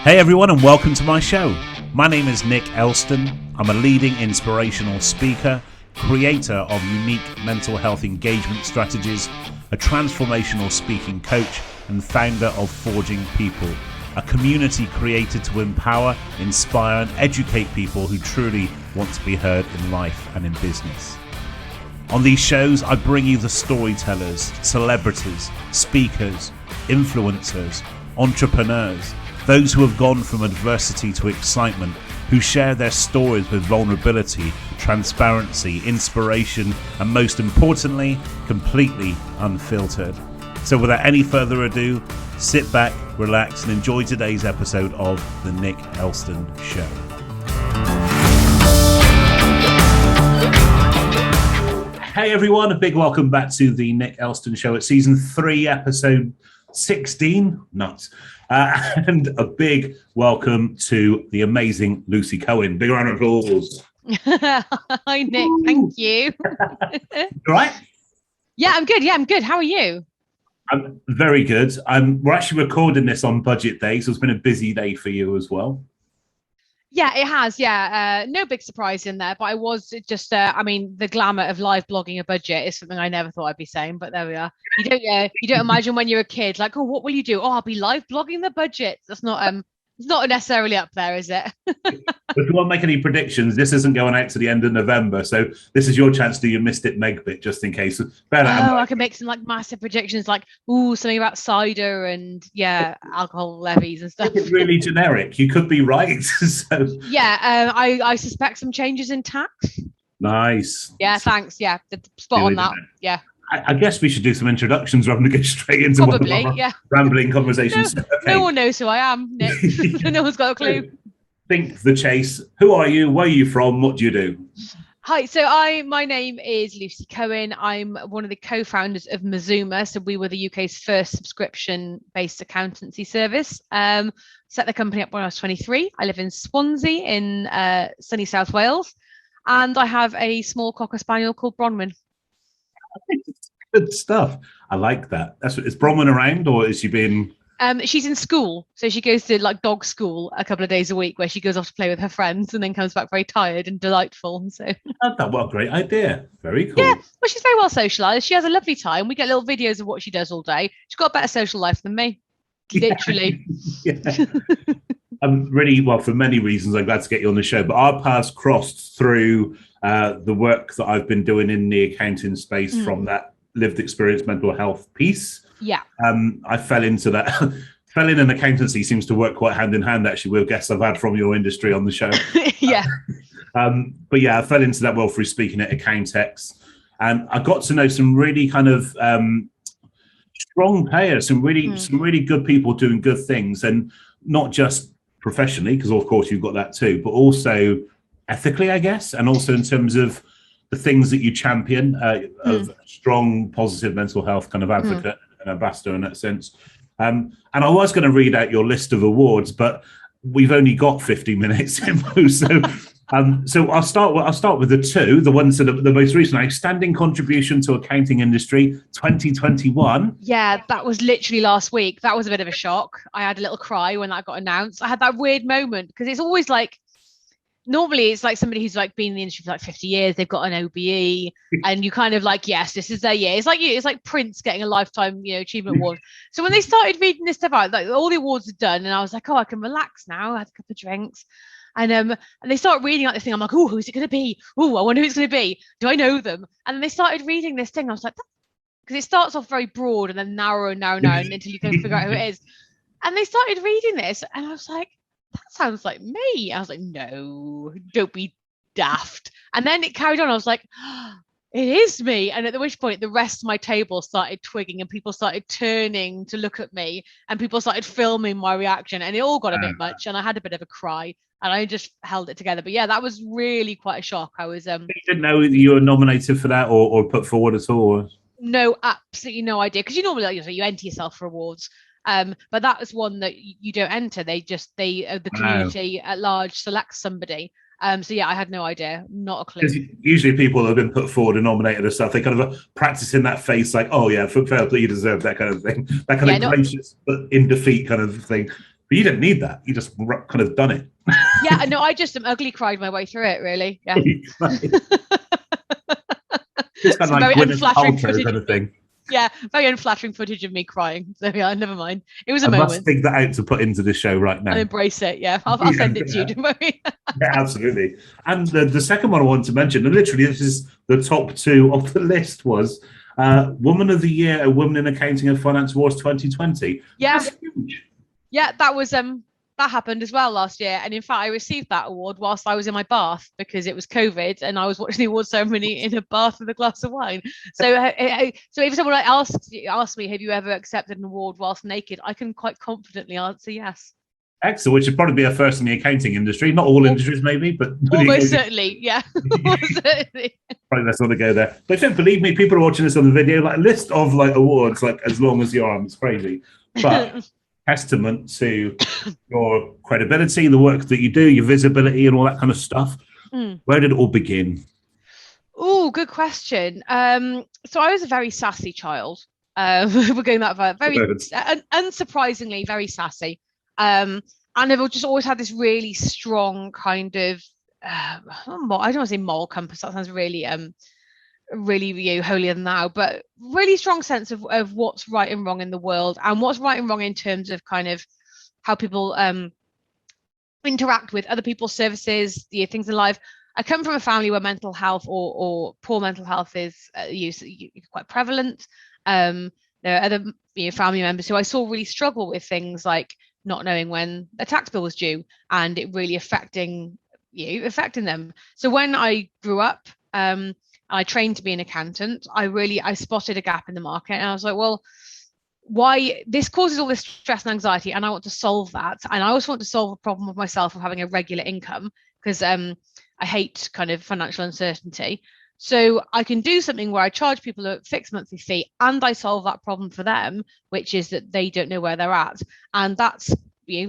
Hey everyone, and welcome to my show. My name is Nick Elston. I'm a leading inspirational speaker, creator of unique mental health engagement strategies, a transformational speaking coach, and founder of Forging People, a community created to empower, inspire, and educate people who truly want to be heard in life and in business. On these shows, I bring you the storytellers, celebrities, speakers, influencers, entrepreneurs, those who have gone from adversity to excitement, who share their stories with vulnerability, transparency, inspiration, and most importantly, completely unfiltered. So without any further ado, sit back, relax, and enjoy today's episode of The Nick Elston Show. Hey everyone, a big welcome back to The Nick Elston Show. It's season 3, episode 16. Nuts. And a big welcome to the amazing Lucy Cohen. Big round of applause. Hi, Nick. Thank you. All right? Yeah, I'm good. How are you? I'm very good. We're actually recording this on budget day, so it's been a busy day for you as well. Yeah, it has. Yeah, no big surprise in there, but I was just, the glamour of live blogging a budget is something I never thought I'd be saying, but there we are. You don't imagine when you're a kid, like, oh, what will you do? Oh, I'll be live blogging the budget. That's not, it's not necessarily up there, is it? If you won't make any predictions, this isn't going out to the end of November, so this is your chance to do your missed it meg bit, just in case. I can make some like massive predictions, like something about cider and alcohol levies and stuff. It's really generic. You could be right. So. Yeah, I suspect some changes in tax. Nice. Yeah, thanks. Yeah, spot on that. Yeah. I guess we should do some introductions rather than go straight into probably, rambling conversations. No, okay. No one knows who I am, Nick. No one's got a clue. Think the chase. Who are you? Where are you from? What do you do? Hi, so my name is Lucy Cohen. I'm one of the co-founders of Mazuma. So we were the UK's first subscription-based accountancy service. Set the company up when I was 23. I live in Swansea in sunny South Wales. And I have a small Cocker Spaniel called Bronwyn. Good stuff. I like that. Is Bronwyn around, or is she being... she's in school, so she goes to like dog school a couple of days a week, where she goes off to play with her friends and then comes back very tired and delightful. So what a great idea. Very cool. Yeah, well, she's very well socialized. She has a lovely time. We get little videos of what she does all day. She's got a better social life than me, literally. Yeah. Really, well, for many reasons, I'm glad to get you on the show. But our paths crossed through the work that I've been doing in the accounting space from that lived experience mental health piece. Yeah. I fell into that. Fell in, and accountancy seems to work quite hand in hand, actually, with guests I've had from your industry on the show. Yeah. But yeah, I fell into that world through speaking at Accountex. And I got to know some really kind of strong players, some really good people doing good things, and not just professionally, because of course you've got that too, but also ethically, I guess, and also in terms of the things that you champion, of strong, positive mental health kind of advocate and ambassador in that sense. And I was going to read out your list of awards, but we've only got 50 minutes in most. So I'll start with the two, the ones that are the most recent. Outstanding contribution to accounting industry 2021. Yeah, that was literally last week. That was a bit of a shock. I had a little cry when that got announced. I had that weird moment because it's always like, normally it's like somebody who's like been in the industry for like 50 years, they've got an OBE, and you kind of like, yes, this is their year. It's like Prince getting a lifetime, achievement award. So when they started reading this stuff out, like all the awards are done, and I was like, oh, I can relax now. I had a couple of drinks. And they start reading out this thing. I'm like, oh, who's it going to be? Oh, I wonder who it's going to be. Do I know them? And then they started reading this thing. I was like, because it starts off very broad and then narrow until you can figure out who it is. And they started reading this, and I was like, that sounds like me. I was like, no, don't be daft. And then it carried on. I was like, it is me. And at which point the rest of my table started twigging, and people started turning to look at me, and people started filming my reaction, and it all got a bit much, and I had a bit of a cry, and I just held it together. But yeah, that was really quite a shock. I was You didn't know you were nominated for that or put forward at all? No, absolutely no idea, because you normally, like, you enter yourself for awards. But that was one that you don't enter. The community at large selects somebody. So yeah, I had no idea, not a clue. Usually people have been put forward and nominated and stuff, they kind of practice in that face, like, oh yeah, fair play, you deserve that kind of thing. That kind of gracious but in defeat kind of thing. But you didn't need that. You just kind of done it. Yeah, no, I just ugly cried my way through it, really. Yeah. It's kind of like Gwyneth Paltrow kind of thing. Yeah, very unflattering footage of me crying. So yeah, never mind. It was a I moment. must dig that out to put into the show right now. I'll embrace it. Yeah, I'll send it to you. Don't worry. Yeah, absolutely. And the second one I wanted to mention, and literally this is the top two of the list, was Woman of the Year, a Woman in Accounting and Finance Awards 2020. Yeah, that's huge. Yeah, that was that happened as well last year, and in fact, I received that award whilst I was in my bath because it was COVID, and I was watching the award ceremony in a bath with a glass of wine. So, so if someone asks me, "Have you ever accepted an award whilst naked?" I can quite confidently answer yes. Excellent, which would probably be a first in the accounting industry. Not all industries, maybe, but almost certainly, yeah. Almost certainly. Right, let's not go there. But don't believe me, people are watching this on the video. Like a list of like awards, like as long as your arm. It's crazy, but testament to your credibility, the work that you do, your visibility, and all that kind of stuff. Where did it all begin? Oh, good question. So I was a very sassy child. We're going that far. Very unsurprisingly, very sassy. And I've just always had this really strong kind of I don't want to say moral compass. That sounds really really holier than thou, but really strong sense of what's right and wrong in the world, and what's right and wrong in terms of kind of how people interact with other people's services, things in life. I come from a family where mental health or poor mental health is quite prevalent. There are other family members who I saw really struggle with things like not knowing when a tax bill was due, and it really affecting them. So when I grew up, I trained to be an accountant, I spotted a gap in the market, and I was like, well, why this causes all this stress and anxiety, and I want to solve that. And I also want to solve a problem of myself of having a regular income, because I hate kind of financial uncertainty. So I can do something where I charge people a fixed monthly fee, and I solve that problem for them, which is that they don't know where they're at. And that's,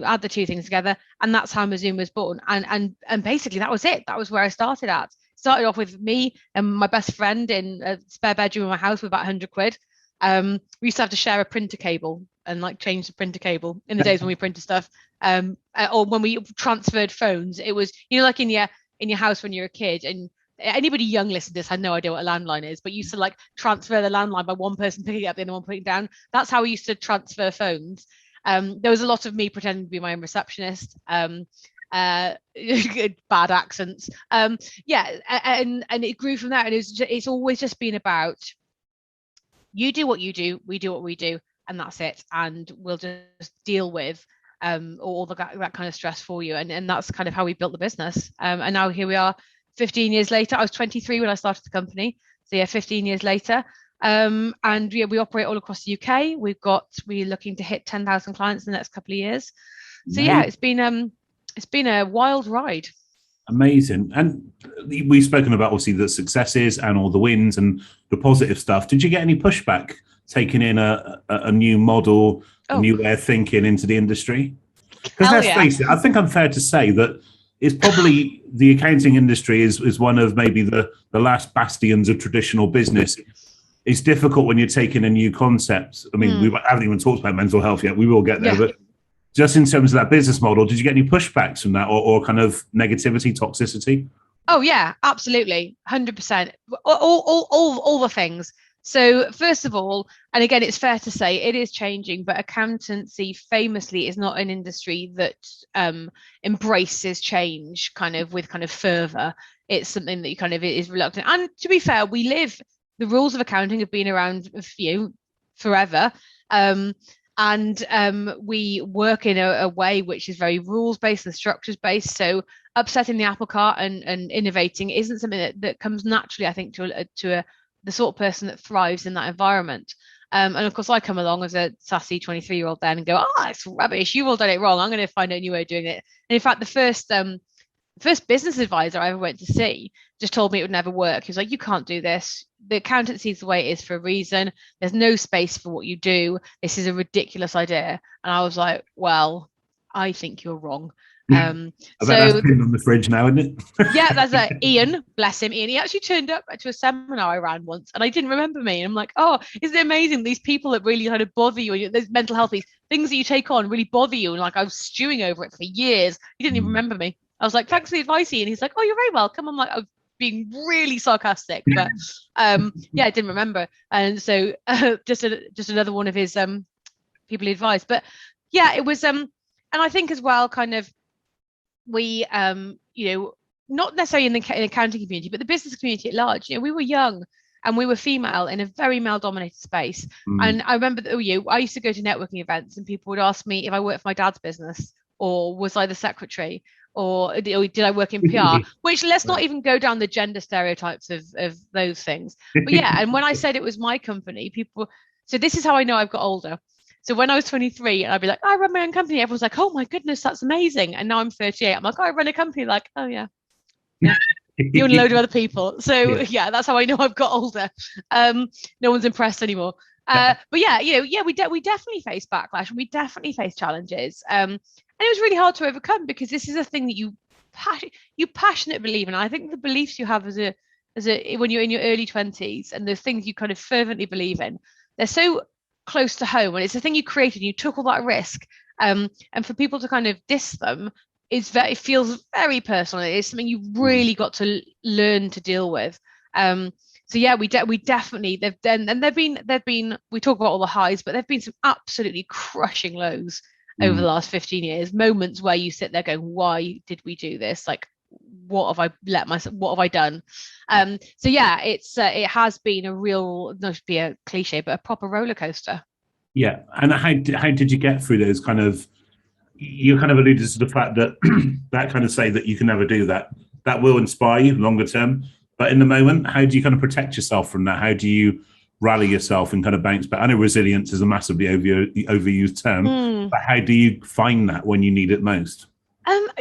add the two things together, and that's how Mazoom was born. And basically that was it. That was where I started at. Started off with me and my best friend in a spare bedroom in my house with about 100 quid. We used to have to share a printer cable and like change the printer cable in the days when we printed stuff. Or when we transferred phones, it was, like in your house when you're a kid, and anybody young listening to this had no idea what a landline is, but you used to like transfer the landline by one person picking it up, the other one putting it down. That's how we used to transfer phones. There was a lot of me pretending to be my own receptionist. Bad accents. And it grew from there. And it's always just been about, you do what you do, we do what we do, and that's it. And we'll just deal with all that kind of stress for you. And that's kind of how we built the business. And now here we are 15 years later. I was 23 when I started the company. So yeah, 15 years later. And yeah, we operate all across the UK. We're looking to hit 10,000 clients in the next couple of years. So yeah, it's been a wild ride. Amazing. And we've spoken about obviously the successes and all the wins and the positive stuff. Did you get any pushback taking in a new model, a new way of thinking into the industry? Because let's face it, I think I'm fair to say that it's probably the accounting industry is one of maybe the last bastions of traditional business. It's difficult when you're taking a new concept. I mean, we haven't even talked about mental health yet. We will get there, but just in terms of that business model, did you get any pushbacks from that or kind of negativity, toxicity? Oh yeah, absolutely. 100%. All the things. So first of all, and again, it's fair to say it is changing, but accountancy famously is not an industry that embraces change with fervor. It's something that you kind of is reluctant. And to be fair, the rules of accounting have been around forever. And we work in a way which is very rules-based and structures-based. So upsetting the apple cart and innovating isn't something that comes naturally, I think, to the sort of person that thrives in that environment. And of course, I come along as a sassy 23-year-old then and go, it's rubbish. You've all done it wrong. I'm going to find a new way of doing it. And in fact, the first business advisor I ever went to see just told me it would never work. He was like, you can't do this. The accountancy is the way it is for a reason. There's no space for what you do. This is a ridiculous idea. And I was like, well, I think you're wrong. I bet that's pinned on the fridge now, isn't it? Yeah, there's Ian, bless him. Ian, he actually turned up to a seminar I ran once, and I didn't remember me. And I'm like, oh, isn't it amazing? These people that really kind of bother you, and there's mental health, these things that you take on really bother you. And like I was stewing over it for years. He didn't even remember me. I was like, thanks for the advice, Ian. He's like, oh, you're very welcome. I'm like, I was being really sarcastic, but yeah, I didn't remember. And so just another one of his people he advised. But yeah, it was and I think as well, kind of we not necessarily in the accounting community, but the business community at large, we were young and we were female in a very male dominated space. And I remember that I used to go to networking events and people would ask me if I worked for my dad's business, or was I the secretary, or did I work in PR, which let's not even go down the gender stereotypes of those things. But yeah, and when I said it was my company, so this is how I know I've got older. So when I was 23, and I'd be like, I run my own company. Everyone's like, oh my goodness, that's amazing. And now I'm 38. I'm like, I run a company. Like, oh yeah. You and a load of other people. So yeah, that's how I know I've got older. No one's impressed anymore. But yeah, we definitely face backlash, and we definitely face challenges. And it was really hard to overcome, because this is a thing that you passionately believe in. I think the beliefs you have as a when you're in your early 20s, and the things you kind of fervently believe in, they're so close to home, and it's a thing you created. You took all that risk, and for people to kind of diss them, it feels very personal. It's something you've really got to learn to deal with. So yeah, we definitely there've been we talk about all the highs, but there've been some absolutely crushing lows over the last 15 years. Moments where you sit there going, why did we do this? Like, what have I done? So yeah, it has been a real, not to be a cliche, but a proper roller coaster. Yeah. And how did you get through those kind of, you kind of alluded to the fact that that kind of say that you can never do that will inspire you longer term, but in the moment, how do you kind of protect yourself from that? How do you rally yourself and kind of bounce back? I know resilience is a massively overused term, but how do you find that when you need it most?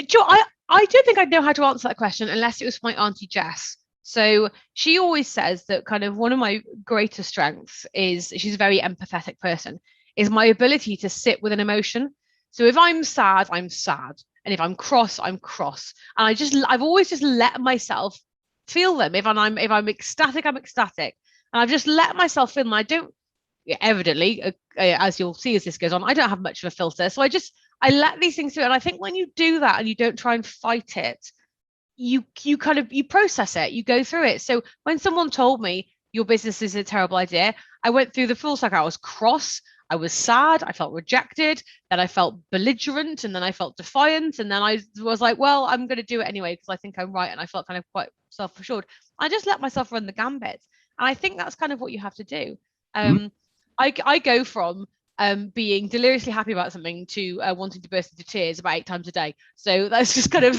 Joe, I don't think I'd know how to answer that question unless it was my auntie Jess. So she always says that kind of one of my greatest strengths is, she's a very empathetic person, is my ability to sit with an emotion. So if I'm sad, I'm sad. And if I'm cross, I'm cross. And I've always just let myself feel them. If I'm ecstatic, I'm ecstatic. And I've just let myself feel them. I don't, evidently, as you'll see as this goes on, I don't have much of a filter. So I let these things through. And I think when you do that and you don't try and fight it, you process it, you go through it. So when someone told me your business is a terrible idea, I went through the full cycle. I was cross, I was sad, I felt rejected, then I felt belligerent, and then I felt defiant, and then I was like, well, I'm going to do it anyway because I think I'm right, and I felt kind of quite self-assured. I just let myself run the gambit, and I think that's kind of what you have to do. I go from being deliriously happy about something to wanting to burst into tears about 8 times a day. So that's just kind of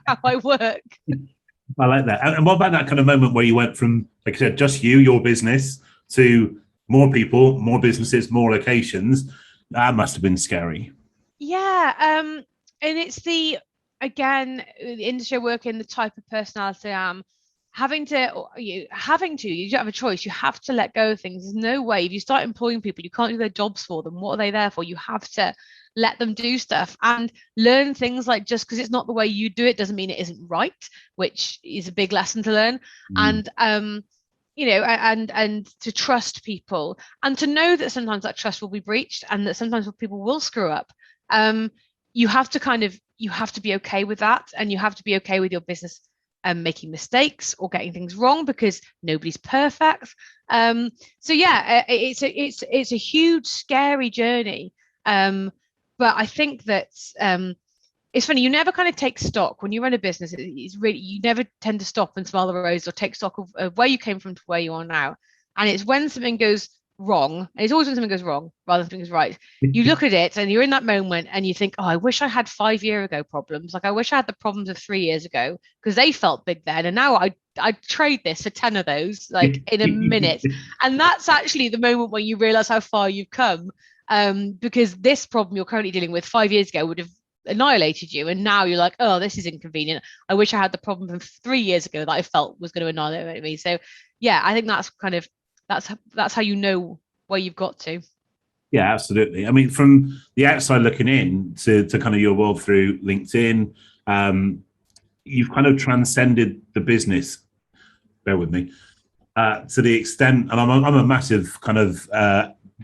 how I work. I like that. And what about that kind of moment where you went from, like I said, just your business, to more people, more businesses, more locations? That must have been scary. Yeah. And it's the industry I work in, the type of personality I am. You don't have a choice. You have to let go of things. There's no way. If you start employing people, you can't do their jobs for them. What are they there for? You have to let them do stuff and learn things, like just because it's not the way you do it doesn't mean it isn't right, which is a big lesson to learn. And and to trust people, and to know that sometimes that trust will be breached, and that sometimes people will screw up. You have to be okay with that, and you have to be okay with your business making mistakes or getting things wrong, because nobody's perfect. So yeah, it's a huge, scary journey. But I think that it's funny, you never kind of take stock when you run a business. It's really, you never tend to stop and smell the rose or take stock of where you came from to where you are now. And it's when something goes wrong, and it's always when something goes wrong rather than something goes right, you look at it and you're in that moment and you think, oh, I wish I had 5 years ago problems. Like, I wish I had the problems of 3 years ago, because they felt big then, and now I trade this for 10 of those, like, in a minute. And that's actually the moment when you realize how far you've come, because this problem you're currently dealing with 5 years ago would have annihilated you, and now you're like, oh, this is inconvenient. I wish I had the problem from 3 years ago that I felt was going to annihilate me. So yeah, I think that's kind of that's how you know where you've got to. Yeah, absolutely. I mean, from the outside looking in to kind of your world through LinkedIn, you've kind of transcended the business. Bear with me. To the extent, and I'm a massive kind of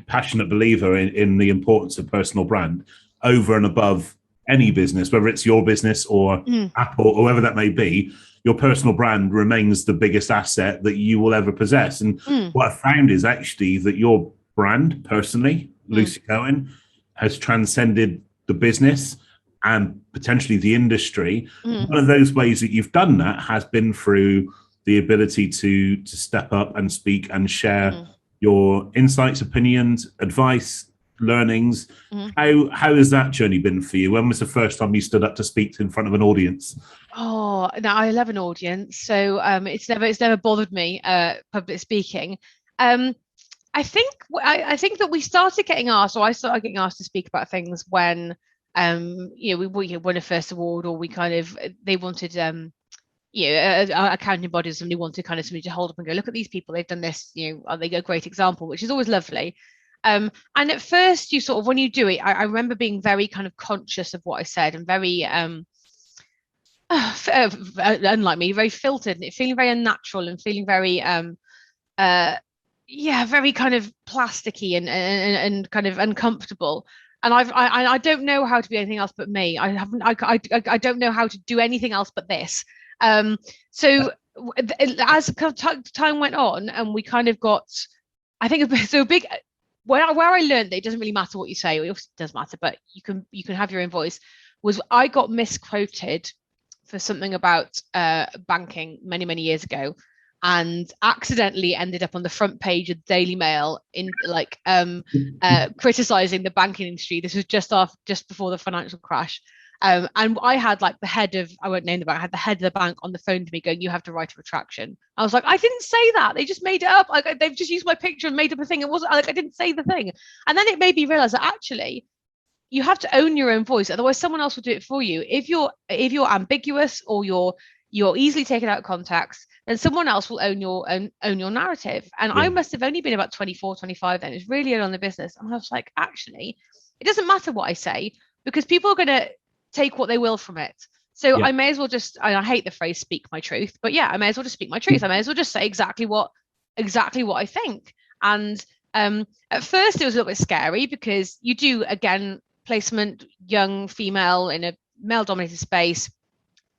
passionate believer in the importance of personal brand over and above any business, whether it's your business or Apple or whoever that may be. Your personal brand remains the biggest asset that you will ever possess. And what I found is actually that your brand, personally, Lucy Cohen, has transcended the business and potentially the industry. One of those ways that you've done that has been through the ability to step up and speak and share your insights, opinions, advice, learnings. How has that journey been for you? When was the first time you stood up to speak in front of an audience? Oh, now I love an audience, so it's never bothered me public speaking. I think that we started getting asked, or I started getting asked to speak about things when we won a first award, or we kind of they wanted accounting bodies, somebody wanted kind of somebody to hold up and go, look at these people, they've done this, are they a great example, which is always lovely. And at first, you sort of when you do it, I remember being very kind of conscious of what I said and very unlike me, very filtered and feeling very unnatural and feeling very very kind of plasticky and kind of uncomfortable. And I don't know how to be anything else but me. I don't know how to do anything else but this. So as time went on, and we kind of got, I think so big. Where I learned that it doesn't really matter what you say. It obviously does matter, but you can have your own voice. Was I got misquoted for something about banking many years ago, and accidentally ended up on the front page of the Daily Mail in criticizing the banking industry. This was just before the financial crash. And I had like the head of, I won't name the bank, I had the head of the bank on the phone to me going, you have to write a retraction. I was like, I didn't say that. They just made it up. Like they've just used my picture and made up a thing. It wasn't like I didn't say the thing. And then it made me realize that actually you have to own your own voice. Otherwise someone else will do it for you. If you're ambiguous or you're easily taken out of context, then someone else will own your narrative. And I must have only been about 24, 25 then. It was really early on in the business. And I was like, actually, it doesn't matter what I say because people are going to take what they will from it. So I may as well just, I hate the phrase speak my truth, but I may as well just speak my truth. I may as well just say exactly what I think. And at first it was a little bit scary because you do, again, placement, young female in a male dominated space,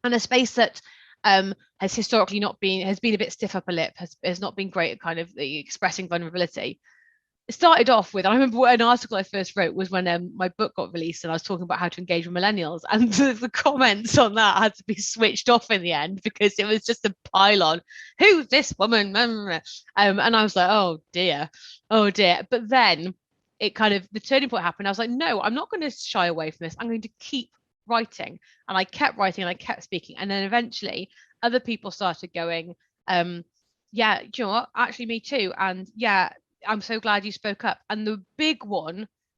and a space that has historically has been a bit stiff upper lip, has not been great at kind of the expressing vulnerability. It started off with, I remember an article I first wrote was when my book got released and I was talking about how to engage with millennials, and the comments on that had to be switched off in the end because it was just a pile-on. Who's this woman? And I was like, oh dear. But then it kind of, the turning point happened. I was like, no, I'm not going to shy away from this. I'm going to keep writing. And I kept writing and I kept speaking. And then eventually other people started going, do you know what? Actually, me too. And I'm so glad you spoke up. And the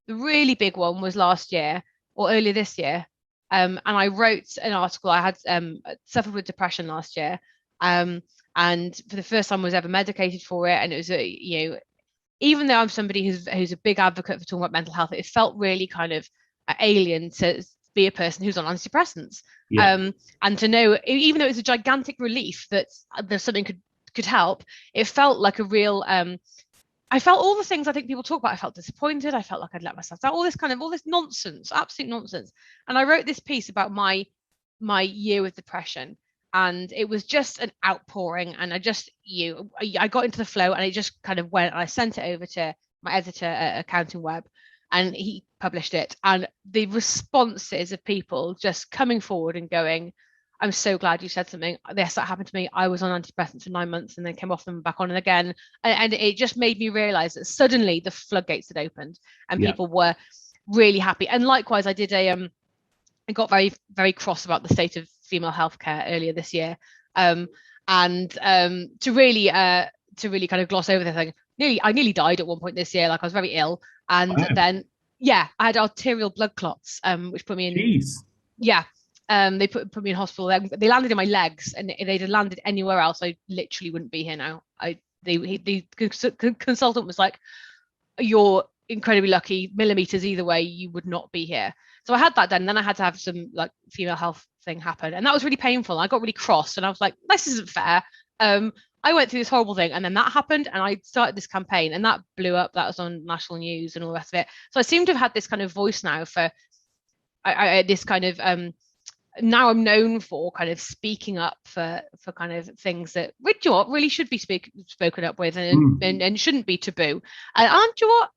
really big one was last year or earlier this year. And I wrote an article. I had suffered with depression last year. And for the first time I was ever medicated for it. And it was, even though I'm somebody who's a big advocate for talking about mental health, it felt really kind of alien to be a person who's on antidepressants. And to know, even though it's a gigantic relief that there's something could help, it felt like a real, I felt all the things I think people talk about. I felt disappointed. I felt like I'd let myself down. All this nonsense, absolute nonsense. And I wrote this piece about my year with depression, and it was just an outpouring. And I got into the flow, and it just kind of went. And I sent it over to my editor at Accounting Web, and he published it. And the responses of people just coming forward and going, I'm so glad you said something. Yes, that happened to me. I was on antidepressants for 9 months and then came off them back on again. And it just made me realize that suddenly the floodgates had opened and people were really happy. And likewise, I did I got very, very cross about the state of female healthcare earlier this year. To really kind of gloss over the thing, I nearly died at one point this year. Like I was very ill. And then, I had arterial blood clots, which put me in. Jeez. Yeah. They put me in hospital. They landed in my legs, and if they'd have landed anywhere else, I literally wouldn't be here now. The consultant was like, "You're incredibly lucky. Millimeters either way, you would not be here. So I had that done. And then I had to have some like female health thing happen, and that was really painful. I got really cross, and I was like, this isn't fair. I went through this horrible thing, and then that happened, and I started this campaign, and that blew up. That was on national news and all the rest of it. So I seem to have had this kind of voice now for this kind of now I'm known for kind of speaking up for kind of things that really should be spoken up with, and shouldn't be taboo. And do you know what?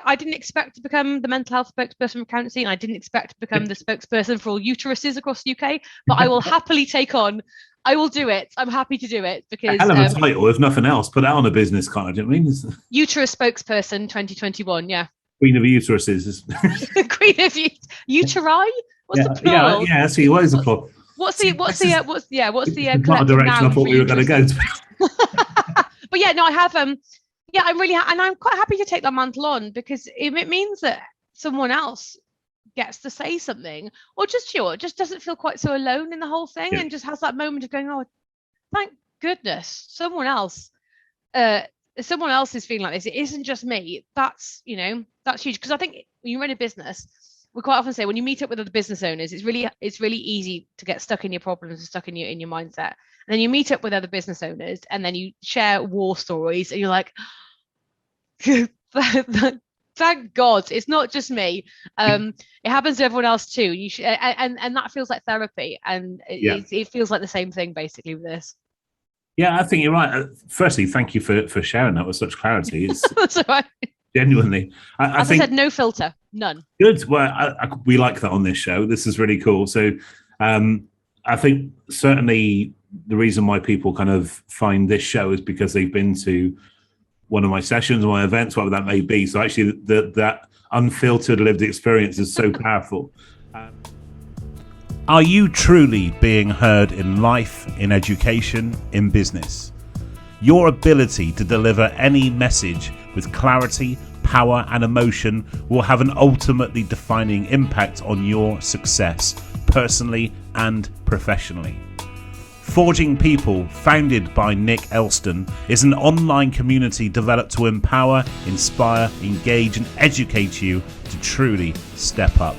I didn't expect to become the mental health spokesperson for accountancy, and I didn't expect to become the spokesperson for all uteruses across the UK, but I will happily take on. I will do it. I'm happy to do it because hell of a title, if nothing else. Put that on a business card. Do you know what I mean? Uterus spokesperson 2021. Yeah. Queen of uteruses. Queen of uteri. What's the plural? Yeah. See, what is the plural? What's the not a direction I thought we were going to go to. But yeah, no, I have. I'm really, and I'm quite happy to take that mantle on because it means that someone else gets to say something, or just just doesn't feel quite so alone in the whole thing, and just has that moment of going, oh, thank goodness someone else is feeling like this. It isn't just me. That's that's huge, because I think when you run a business, we quite often say when you meet up with other business owners, it's really easy to get stuck in your problems and stuck in your mindset. And then you meet up with other business owners, and then you share war stories, and you're like, thank God it's not just me. It happens to everyone else too. You should, and that feels like therapy, and it feels like the same thing basically with this. Yeah, I think you're right. Firstly, thank you for sharing that with such clarity. It's That's all right. Genuinely. I think, I said, no filter, none. Good. Well, we like that on this show. This is really cool. So I think certainly the reason why people kind of find this show is because they've been to one of my sessions or my events, whatever that may be. So actually that unfiltered lived experience is so powerful. Are you truly being heard in life, in education, in business? Your ability to deliver any message with clarity, power, and emotion will have an ultimately defining impact on your success, personally and professionally. Forging People, founded by Nick Elston, is an online community developed to empower, inspire, engage, and educate you to truly step up.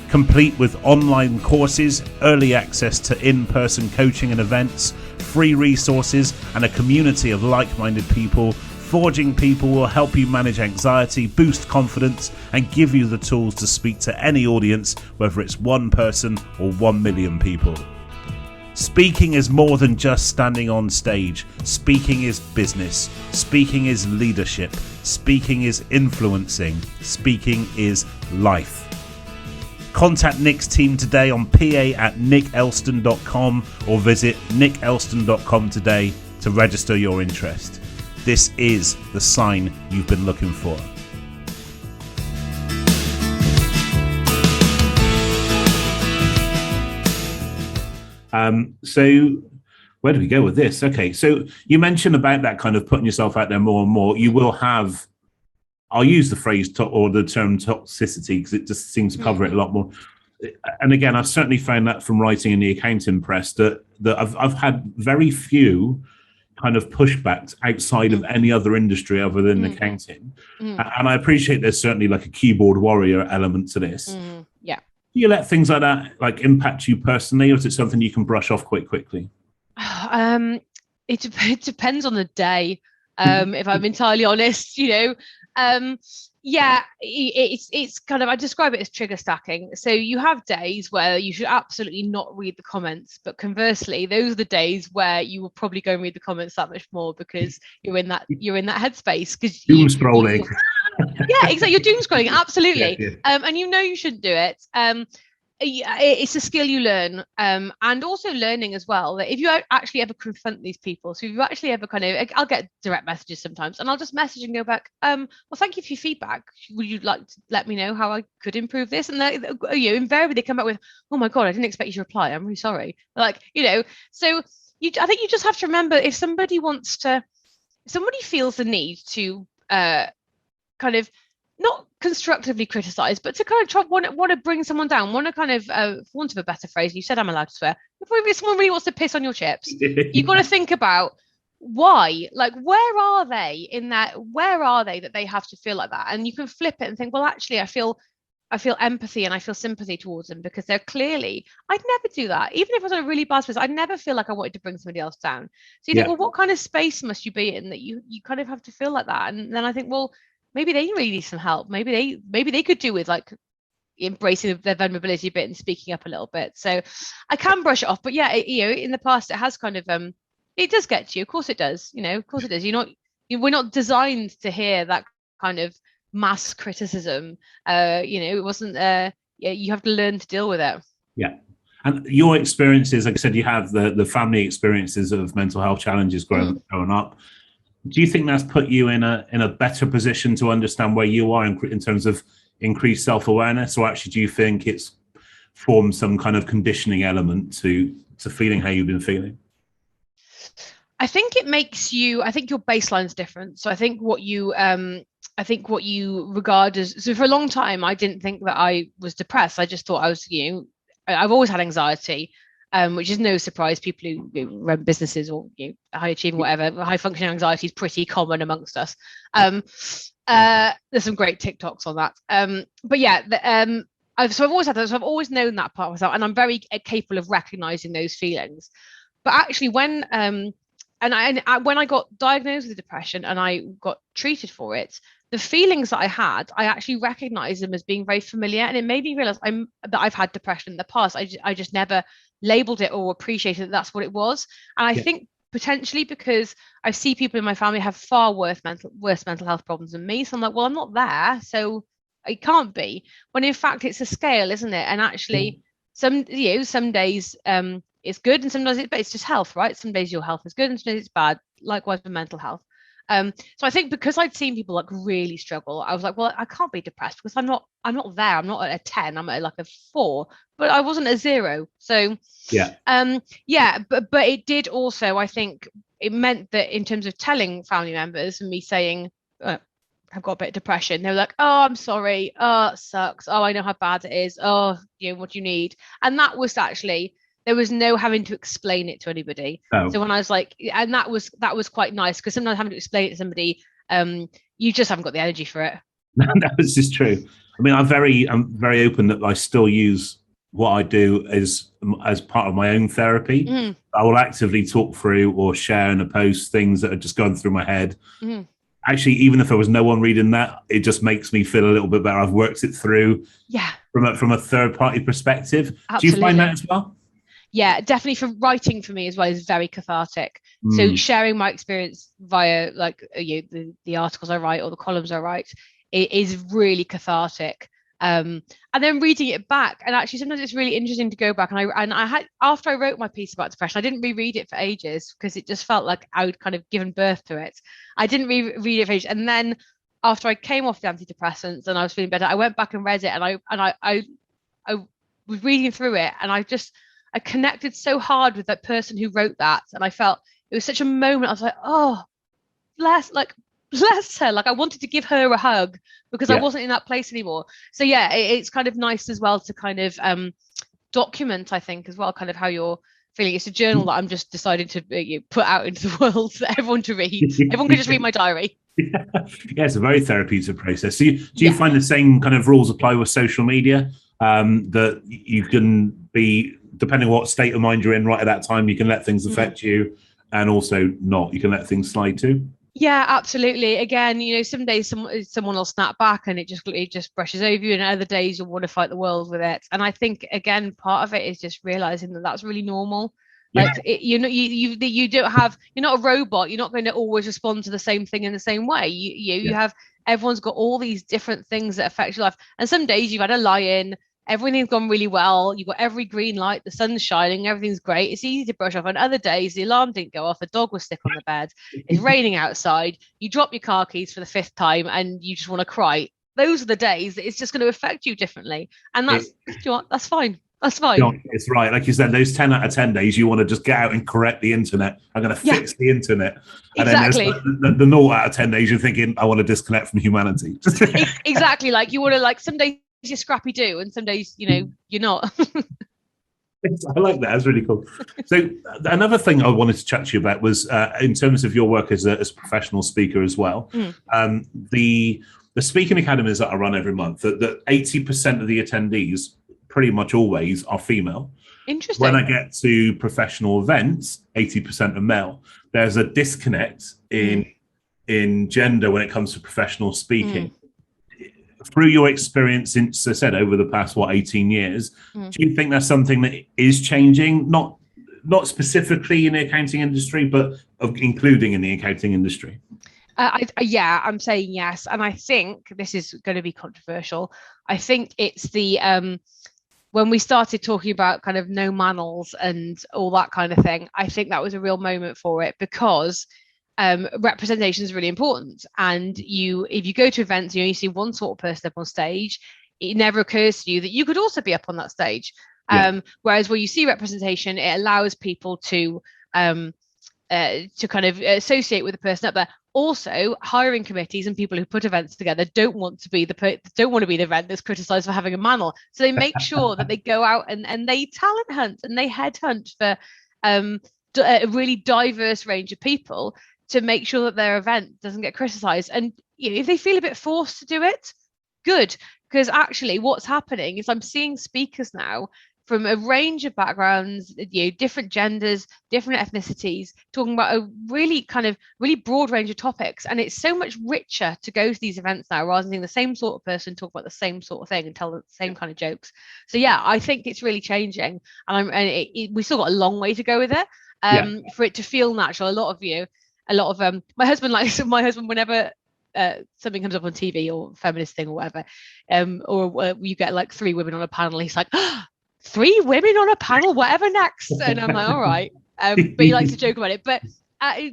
Complete with online courses, early access to in-person coaching and events, free resources, and a community of like-minded people, Forging People will help you manage anxiety, boost confidence, and give you the tools to speak to any audience, whether it's one person or 1 million people. Speaking is more than just standing on stage. Speaking is business. Speaking is leadership. Speaking is influencing. Speaking is life. Contact Nick's team today on pa@nickelston.com or visit nickelston.com today to register your interest. This is the sign you've been looking for. So where do we go with this? Okay, so you mentioned about that kind of putting yourself out there more and more. You will have, I'll use the phrase or the term toxicity because it just seems to cover it a lot more. And again, I've certainly found that from writing in the accounting press that I've had very few kind of pushbacks outside of any other industry other than accounting. And I appreciate there's certainly like a keyboard warrior element to this. Yeah. Do you let things like that like impact you personally, or is it something you can brush off quite quickly? It depends on the day. If I'm entirely honest, it's kind of, I describe it as trigger stacking. So you have days where you should absolutely not read the comments, but conversely, those are the days where you will probably go and read the comments that much more because you're in that headspace. Because doom scrolling. Yeah, exactly. You're doom scrolling, absolutely. Yeah. And you shouldn't do it. It's a skill you learn, and also learning as well that if you actually ever confront these people, so if you actually ever I'll get direct messages sometimes, and I'll just message and go back, well, thank you for your feedback. Would you like to let me know how I could improve this? And invariably they come back with, oh my God, I didn't expect you to reply. I'm really sorry. So I think you just have to remember, if somebody feels the need to kind of not constructively criticize, but to kind of want to bring someone down, want to kind of, for want of a better phrase, you said I'm allowed to swear, if someone really wants to piss on your chips, you've got to think about, why? Like, where are they in that? Where are they that they have to feel like that? And you can flip it and think, well, actually, I feel empathy and I feel sympathy towards them because they're clearly, I'd never do that. Even if I was in a really bad place, I'd never feel like I wanted to bring somebody else down. So you think, Yeah. well, what kind of space must you be in that you kind of have to feel like that? And then I think, well, maybe they really need some help. Maybe they could do with like embracing their vulnerability a bit and speaking up a little bit. So I can brush it off. But yeah, in the past it has kind of it does get to you. Of course it does. Of course it does. We're not designed to hear that kind of mass criticism. It wasn't yeah, you have to learn to deal with it. Yeah. And your experiences, like I said, you have the family experiences of mental health challenges growing up. Do you think that's put you in a better position to understand where you are in terms of increased self-awareness, or actually do you think it's formed some kind of conditioning element to feeling how you've been feeling? I think it makes you, I think your baseline's different. So I think what you regard as, so for a long time I didn't think that I was depressed. I just thought I was, I've always had anxiety, which is no surprise. People who run businesses or high achieving, whatever, high functioning anxiety is pretty common amongst us. There's some great TikToks on that. But yeah, I've always had that. So I've always known that part of myself, and I'm very capable of recognizing those feelings. But actually, when when I got diagnosed with depression and I got treated for it, the feelings that I had, I actually recognized them as being very familiar, and it made me realize that I've had depression in the past. I just never labeled it or appreciated that that's what it was. And I think potentially because I see people in my family have far worse mental health problems than me, so I'm like, well, I'm not there, so it can't be. When in fact it's a scale, isn't it? And actually, some days it's good, and sometimes it's just health, right? Some days your health is good, and some days it's bad. Likewise with mental health. So I think because I'd seen people like really struggle, I was like, well, I can't be depressed because I'm not there. I'm not at a 10. I'm at like a 4, but I wasn't a 0. So but it did also, I think it meant that in terms of telling family members and me saying, I've got a bit of depression, they were like, oh, I'm sorry. Oh, it sucks. Oh, I know how bad it is. Oh, what do you need? And that was actually, there was no having to explain it to anybody. Oh. So when I was like, and that was quite nice, because sometimes having to explain it to somebody, you just haven't got the energy for it. No, this is true. I mean, I'm very open that I still use what I do as part of my own therapy. I will actively talk through or share in a post things that are just going through my head. Actually, even if there was no one reading that, it just makes me feel a little bit better. I've worked it through from a third party perspective. Absolutely. Do you find that as well? Yeah, definitely. For writing for me as well is very cathartic. So sharing my experience via like the articles I write or the columns I write, it is really cathartic. And then reading it back, and actually sometimes it's really interesting to go back. And I had, after I wrote my piece about depression, I didn't reread it for ages because it just felt like I would kind of given birth to it. I didn't reread it for ages, and then after I came off the antidepressants and I was feeling better, I went back and read it, and I was reading through it, and I connected so hard with that person who wrote that, and I felt it was such a moment. I was like, oh, bless her. Like I wanted to give her a hug because I wasn't in that place anymore. So yeah, it's kind of nice as well to kind of document, I think, as well, kind of how you're feeling. It's a journal that I'm just deciding to put out into the world for everyone to read. Everyone can just read my diary. Yeah, it's a very therapeutic process. So do you find the same kind of rules apply with social media? That you can be, depending on what state of mind you're in right at that time, you can let things affect you, and also not. You can let things slide too. Yeah, absolutely. Again, some days someone will snap back and it just brushes over you, and other days you'll want to fight the world with it. And I think again, part of it is just realizing that that's really normal. Like you're not a robot. You're not going to always respond to the same thing in the same way. You have, everyone's got all these different things that affect your life. And some days you've had a lie-in, everything's gone really well, you've got every green light, the sun's shining, everything's great, it's easy to brush off. And other days the alarm didn't go off, the dog was sick on the bed, it's raining outside, you drop your car keys for the 5th time and you just want to cry. Those are the days that it's just going to affect you differently, and that's fine. That's fine. It's right. Like you said, those 10 out of 10 days, you want to just get out and correct the internet. I'm going to fix the internet. And exactly. Then the 0 out of 10 days, you're thinking, I want to disconnect from humanity. Exactly. Like you want to, like, some days you're scrappy do, and some days, you're not. I like that. That's really cool. So another thing I wanted to chat to you about was in terms of your work as a professional speaker as well. The speaking academies that I run every month, that 80% of the attendees pretty much always are female. Interesting. When I get to professional events, 80% are male. There's a disconnect in gender when it comes to professional speaking. Through your experience, since I said over the past 18 years, do you think that's something that is changing? Not specifically in the accounting industry, but including in the accounting industry. Yeah, I'm saying yes, and I think this is going to be controversial. I think it's the when we started talking about kind of no manels and all that kind of thing. I think that was a real moment for it, because representation is really important. And if you go to events, you see one sort of person up on stage, it never occurs to you that you could also be up on that stage. Whereas when you see representation, it allows people to kind of associate with the person up there. Also, hiring committees and people who put events together don't want to be the event that's criticised for having a manel. So they make sure that they go out and they talent hunt and they headhunt for a really diverse range of people to make sure that their event doesn't get criticised. And if they feel a bit forced to do it, good, because actually what's happening is I'm seeing speakers now from a range of backgrounds, different genders, different ethnicities, talking about a really broad range of topics. And it's so much richer to go to these events now rather than being the same sort of person talk about the same sort of thing and tell the same kind of jokes. So yeah, I think it's really changing, and we still got a long way to go with it for it to feel natural. A lot of my husband whenever something comes up on TV or feminist thing or whatever, or you get like 3 women on a panel, he's like, 3 women on a panel, whatever next? And I'm like, all right. But he likes to joke about it. But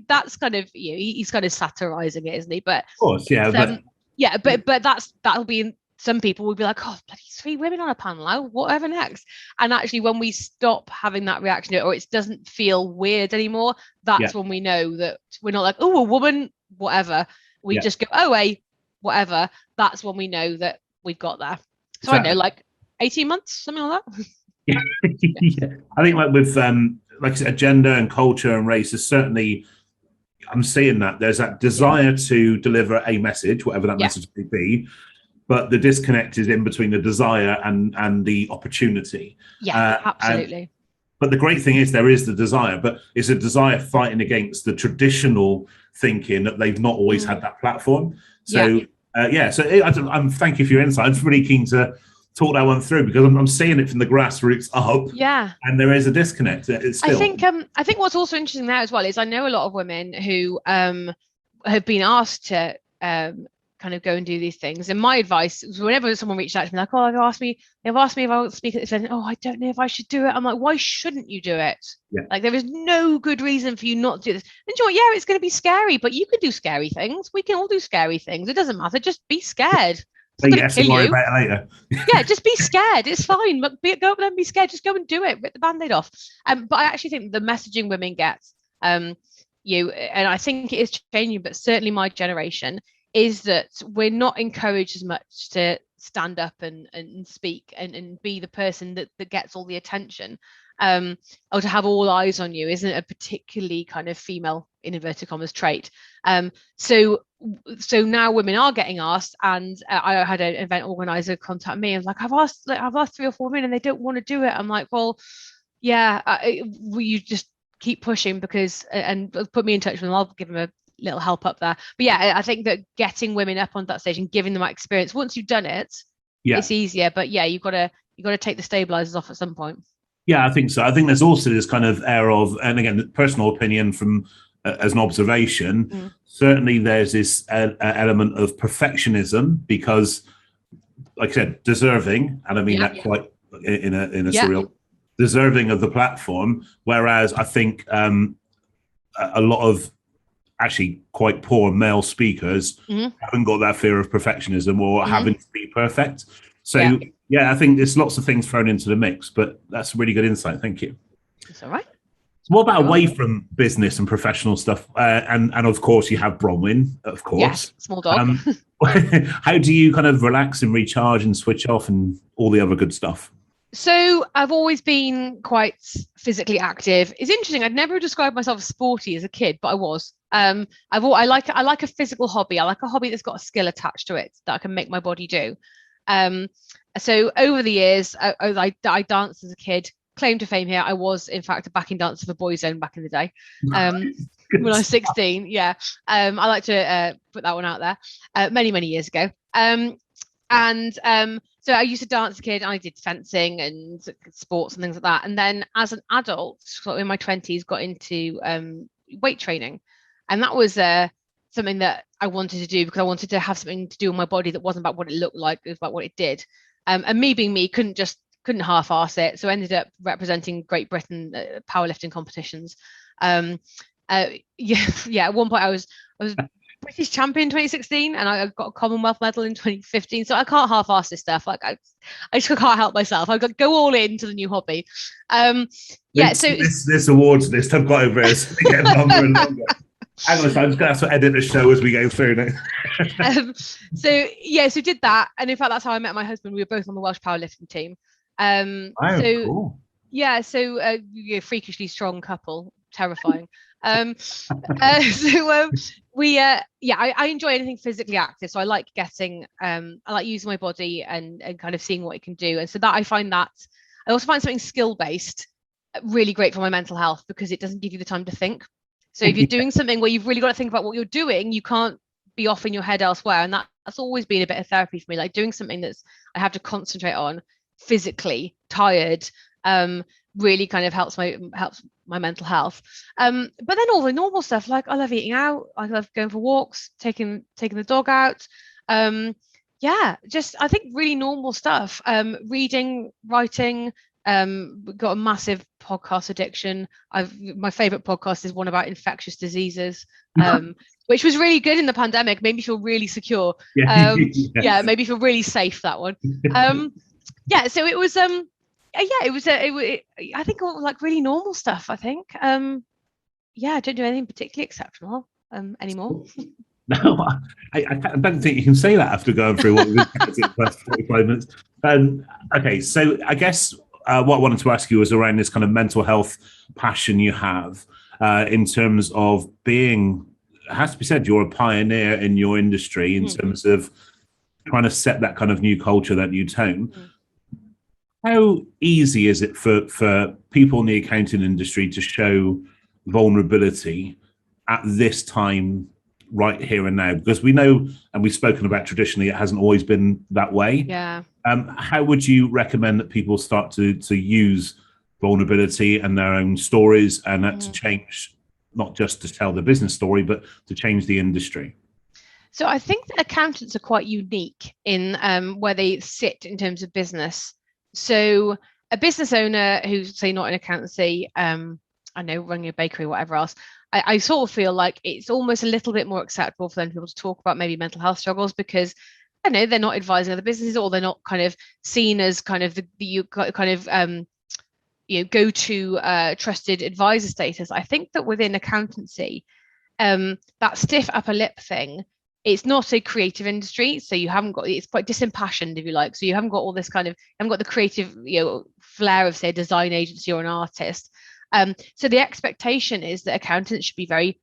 that's kind of, he's kind of satirizing it, isn't he? But of course, yeah. But that'll be some people will be like, oh, bloody 3 women on a panel, whatever next? And actually, when we stop having that reaction to it, or it doesn't feel weird anymore, that's when we know that we're not like, oh, a woman, whatever. We just go, oh, whatever. That's when we know that we've got there. So exactly. I know, like 18 months, something like that. I think like with like I said, gender and culture and race is certainly, I'm seeing that there's that desire to deliver a message, whatever that message may be, but the disconnect is in between the desire and the opportunity. Absolutely. But the great thing is there is the desire, but it's a desire fighting against the traditional thinking that they've not always had that platform. So thank you for your insight. I'm really keen to talk that one through, because I'm seeing it from the grassroots up. And there is a disconnect. I think what's also interesting there as well is I know a lot of women who have been asked to kind of go and do these things. And my advice was, whenever someone reached out to me like, oh, they've asked me if I want to speak at this event. Oh, I don't know if I should do it. I'm like, why shouldn't you do it? Like, there is no good reason for you not to do this. And you know what? It's going to be scary, but you can do scary things. We can all do scary things. It doesn't matter. Just be scared. It's not worry about it later. Just be scared. It's fine. But go up there and be scared. Just go and do it. Rip the Band-Aid off. But I actually think the messaging women get, and I think it is changing, but certainly my generation, is that we're not encouraged as much to stand up and speak and be the person that gets all the attention, or to have all eyes on you isn't a particularly kind of female, in inverted commas, trait. So now women are getting asked, and I had an event organizer contact me and was like, I've asked 3 or 4 women and they don't want to do it. I'm like, well, will you just keep pushing, because and put me in touch with them, I'll give them a little help up there. But I think that getting women up on that stage and giving them that experience, once you've done it, it's easier. But you've got to take the stabilizers off at some point. I think so. I think there's also this kind of air of, and again, personal opinion from as an observation, certainly there's this element of perfectionism, because, like I said, deserving, and I mean that quite in a surreal, deserving of the platform. Whereas I think a lot of actually quite poor male speakers haven't got that fear of perfectionism or having to be perfect. So I think there's lots of things thrown into the mix, but that's a really good insight. Thank you. That's all right. So what about away from business and professional stuff? And of course you have Bronwyn, of course. Yes, small dog. How do you kind of relax and recharge and switch off and all the other good stuff? So I've always been quite physically active. It's interesting. I'd never described myself as sporty as a kid, but I was. I like a physical hobby. I like a hobby that's got a skill attached to it that I can make my body do. Um, so over the years, I danced as a kid. Claim to fame here, I was in fact a backing dancer for Boyzone back in the day. When I was 16, yeah. I like to put that one out there. Many years ago. So I used to dance as a kid, and I did fencing and sports and things like that. And then as an adult, sort of in my 20s, got into weight training. And that was something that I wanted to do because I wanted to have something to do with my body that wasn't about what it looked like, it was about what it did. And me being me, couldn't half-arse it. So I ended up representing Great Britain at powerlifting competitions. At one point I was British champion 2016, and I got a Commonwealth medal in 2015. So I can't half-ass this stuff. Like I just can't help myself. I've got to go all into the new hobby. This awards list I've got over is getting longer and longer. Hang on a second, I'm just going to have to edit the show as we go through now. So did that, and in fact that's how I met my husband. We were both on the Welsh powerlifting team. Cool. Yeah, so freakishly strong couple, terrifying. I enjoy anything physically active, so I like I like using my body and kind of seeing what it can do. And so that I also find something skill based really great for my mental health, because it doesn't give you the time to think. So if you're doing something where you've really got to think about what you're doing, you can't be off in your head elsewhere. And that's always been a bit of therapy for me, like doing something I have to concentrate on, physically tired, really kind of helps my mental health. But then all the normal stuff, like I love eating out, I love going for walks, taking the dog out. Just I think really normal stuff. Reading, writing. We've got a massive podcast addiction. My favorite podcast is one about infectious diseases, which was really good in the pandemic. Made me feel really secure. Made me feel really safe, that one. So it was I think all like really normal stuff. I think I don't do anything particularly exceptional anymore. No, I don't think you can say that after going through what we've been the first 45 minutes. Okay, so I guess what I wanted to ask you was around this kind of mental health passion you have in terms of being, it has to be said, you're a pioneer in your industry in terms of trying to set that kind of new culture, that new tone. How easy is it for people in the accounting industry to show vulnerability at this time, right here and now? Because we know, and we've spoken about traditionally, it hasn't always been that way. Yeah. How would you recommend that people start to use vulnerability and their own stories, and that to change, not just to tell the business story, but to change the industry? So I think that accountants are quite unique in where they sit in terms of business. So a business owner who's, say, not in accountancy, I know, running a bakery or whatever else, I sort of feel like it's almost a little bit more acceptable for them to be able to talk about maybe mental health struggles, because I know they're not advising other businesses, or they're not kind of seen as kind of go-to trusted advisor status. I think that within accountancy, that stiff upper lip thing, it's not a creative industry, so you haven't got, it's quite disimpassioned, if you like. So you haven't got all this kind of, you haven't got the creative, flair of, say, a design agency or an artist. So the expectation is that accountants should be very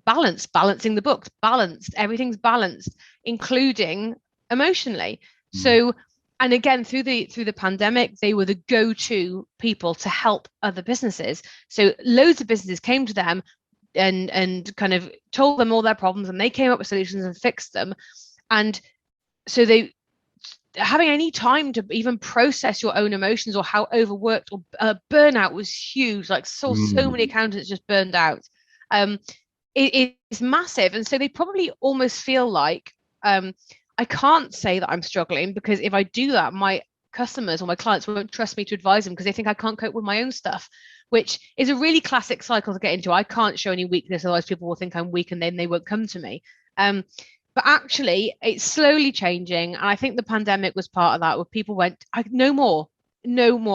balancing the books, balanced, everything's balanced, including emotionally. So, and again, through the pandemic, they were the go-to people to help other businesses. So loads of businesses came to them and kind of told them all their problems, and they came up with solutions and fixed them. And so they, having any time to even process your own emotions or how overworked or burnout was huge. Like so many accountants just burned out. It is massive. And so they probably almost feel like, I can't say that I'm struggling, because if I do that, my customers or my clients won't trust me to advise them, because they think I can't cope with my own stuff, which is a really classic cycle to get into. I can't show any weakness, otherwise people will think I'm weak and then they won't come to me. But actually, it's slowly changing. And I think the pandemic was part of that, where people went, no more.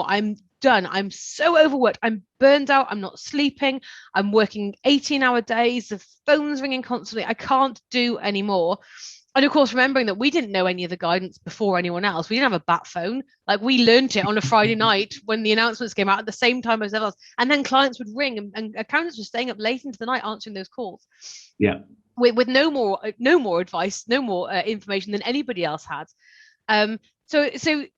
I'm done. I'm so overworked. I'm burned out. I'm not sleeping. I'm working 18-hour days. The phone's ringing constantly. I can't do anymore. And of course, remembering that we didn't know any of the guidance before anyone else. We didn't have a bat phone. Like, we learned it on a Friday night when the announcements came out at the same time as everyone else. And then clients would ring, and accountants were staying up late into the night answering those calls. Yeah. With no more advice, no more information than anybody else had. So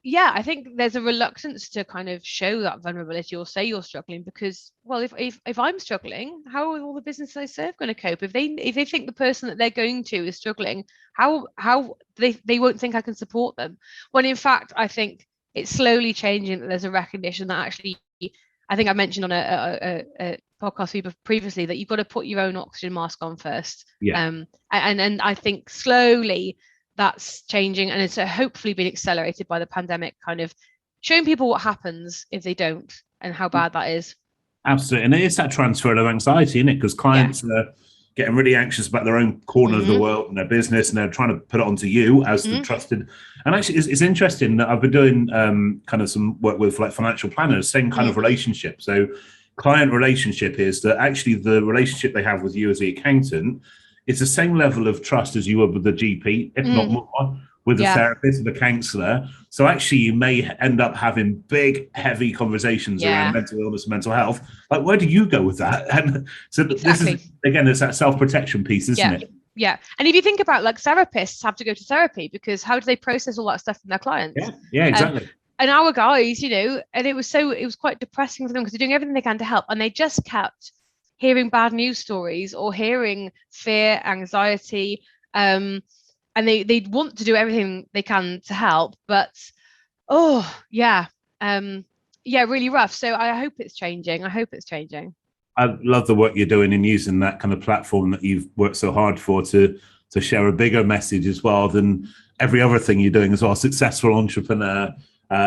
yeah, I think there's a reluctance to kind of show that vulnerability or say you're struggling, because, well, if I'm struggling, how are all the businesses I serve going to cope? If they think the person that they're going to is struggling, how they won't think I can support them. When in fact, I think it's slowly changing, that there's a recognition that actually, I think I mentioned on a podcast previously, that you've got to put your own oxygen mask on first. Yeah. And I think slowly that's changing, and it's hopefully been accelerated by the pandemic, kind of showing people what happens if they don't and how bad that is. Absolutely. And it is that transfer of anxiety, isn't it? Because clients are getting really anxious about their own corner of the world and their business, and they're trying to put it onto you as the trusted. And actually, it's interesting that I've been doing kind of some work with like financial planners, same kind of relationship. So client relationship is that actually the relationship they have with you as the accountant, it's the same level of trust as you would with the GP, if not more, with the therapist, the counsellor. So actually, you may end up having big, heavy conversations around mental illness and mental health. Like, where do you go with that? And so this is, again, it's that self-protection piece, isn't it? Yeah. And if you think about, like, therapists have to go to therapy because how do they process all that stuff from their clients? Yeah, exactly. And our guys, and it was quite depressing for them because they're doing everything they can to help, and they just kept hearing bad news stories or hearing fear, anxiety, and they want to do everything they can to help, but really rough. So I hope it's changing. I love the work you're doing in using that kind of platform that you've worked so hard for to share a bigger message as well than every other thing you're doing as well. Successful entrepreneur,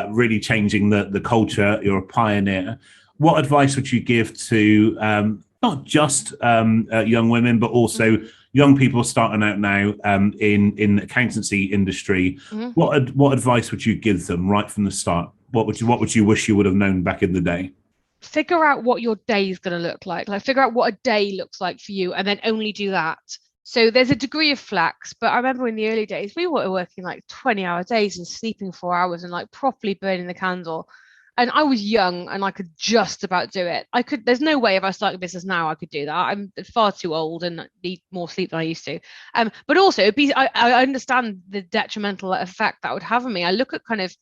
really changing the culture. You're a pioneer. What advice would you give to not just young women, but also young people starting out now in the accountancy industry? What advice would you give them right from the start? What would you wish you would have known back in the day? Figure out what your day is going to look like. Like, figure out what a day looks like for you, and then only do that. So there's a degree of flex, but I remember in the early days, we were working like 20-hour days and sleeping 4 hours and like properly burning the candle. And I was young and I could just about do it. There's no way if I started a business now, I could do that. I'm far too old and need more sleep than I used to. But also I understand the detrimental effect that would have on me. I look at kind of,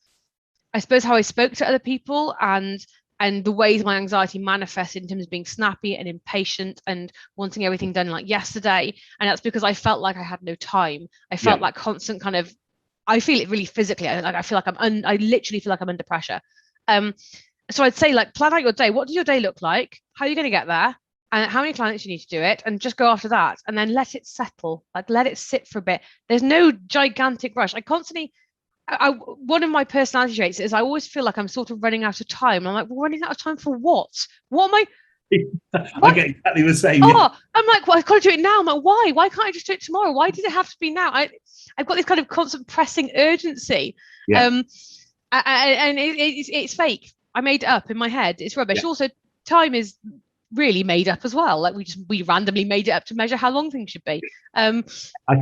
I suppose, how I spoke to other people and the ways my anxiety manifests in terms of being snappy and impatient and wanting everything done like yesterday. And that's because I felt like I had no time. I felt like constant kind of, I feel it really physically. I feel like I literally feel like I'm under pressure. So I'd say, like, plan out your day. What does your day look like? How are you going to get there? And how many clients you need to do it? And just go after that. And then let it settle. Like, let it sit for a bit. There's no gigantic rush. One of my personality traits is I always feel like I'm sort of running out of time. I'm like, well, running out of time for what? What am I? I get exactly the same. I'm like, well, I've got to do it now. I'm like, why? Why can't I just do it tomorrow? Why does it have to be now? I've got this kind of constant pressing urgency. And it's fake. I made it up in my head. It's rubbish. Also, time is really made up as well. Like, we randomly made it up to measure how long things should be. I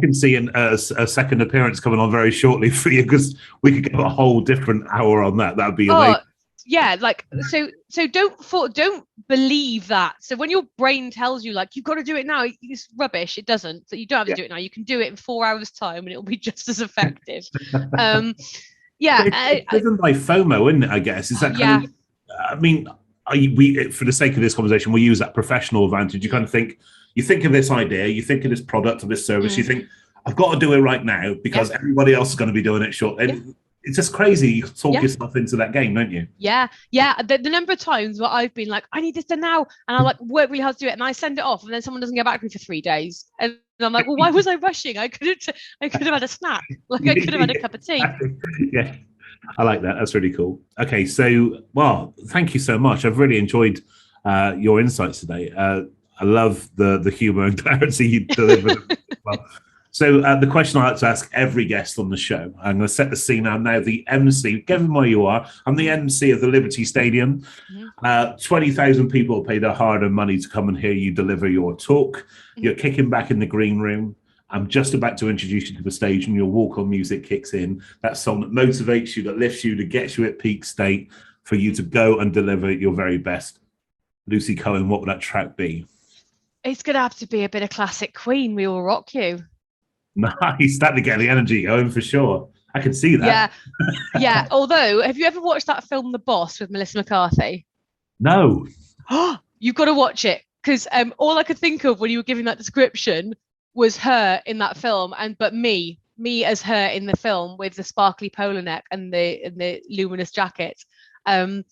can see a second appearance coming on very shortly for you, because we could get a whole different hour on that. That'd be amazing. Yeah, like, so don't believe that. So when your brain tells you, like, you've got to do it now, it's rubbish. It doesn't. So you don't have to do it now. You can do it in 4 hours time and it'll be just as effective. It's driven by FOMO, isn't it? I guess is that kind of. I mean, we for the sake of this conversation, we use that professional advantage. You kind of think of this idea, you think of this product or this service, you think, I've got to do it right now because everybody else is going to be doing it short. It's just crazy. You talk yourself into that game, don't you? Yeah. The number of times where I've been like, I need this done now, and I like work really hard to do it, and I send it off, and then someone doesn't get back to me for 3 days, and I'm like, well, why was I rushing? I could have had a snack. Like, I could have had a cup of tea. Yeah, I like that. That's really cool. Okay, so, well, thank you so much. I've really enjoyed your insights today. I love the humor and clarity you delivered. Well, so the question I like to ask every guest on the show, I'm going to set the scene. I'm now the MC, given where you are, I'm the MC of the Liberty Stadium. 20,000 people paid their hard-earned money to come and hear you deliver your talk. You're kicking back in the green room. I'm just about to introduce you to the stage and your walk-on music kicks in. That song that motivates you, that lifts you, that gets you at peak state for you to go and deliver your very best. Lucy Cohen, what would that track be? It's going to have to be a bit of classic Queen, We Will Rock You. Nice, starting to get the energy going for sure. I can see that. Yeah. Although, have you ever watched that film, The Boss, with Melissa McCarthy? No. You've got to watch it, because all I could think of when you were giving that description was her in that film, but me as her in the film with the sparkly polo neck and the luminous jacket. And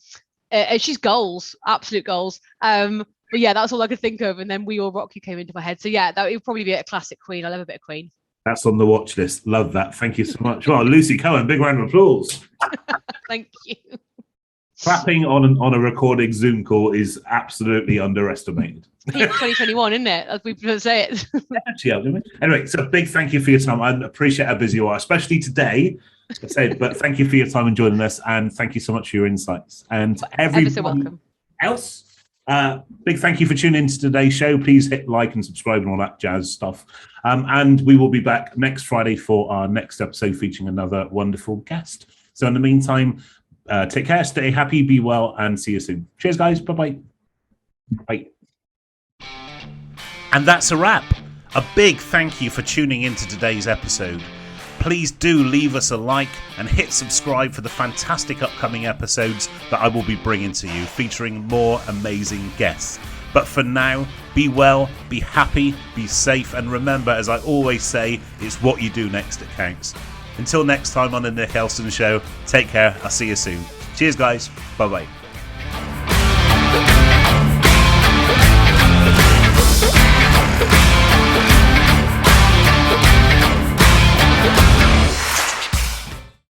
she's goals, absolute goals. But yeah, that's all I could think of. And then We All Rock You came into my head. So yeah, that would probably be a classic Queen. I love a bit of Queen. That's on the watch list. Love that. Thank you so much. Well, Lucy Cohen, big round of applause. Thank you. Clapping on a recording Zoom call is absolutely underestimated. Peak 2021, isn't it? As we say it. Actually, anyway, so big thank you for your time. I appreciate how busy you are, especially today. I said, but thank you for your time and joining us, and thank you so much for your insights. And to everyone else, big thank you for tuning into today's show. Please hit like and subscribe and all that jazz stuff. And we will be back next Friday for our next episode featuring another wonderful guest. So in the meantime, take care, stay happy, be well, and see you soon. Cheers, guys. Bye-bye. Bye. And that's a wrap. A big thank you for tuning into today's episode. Please do leave us a like and hit subscribe for the fantastic upcoming episodes that I will be bringing to you, featuring more amazing guests. But for now, be well, be happy, be safe, and remember, as I always say, it's what you do next that counts. Until next time on the Nick Elston Show, take care. I'll see you soon. Cheers, guys. Bye-bye.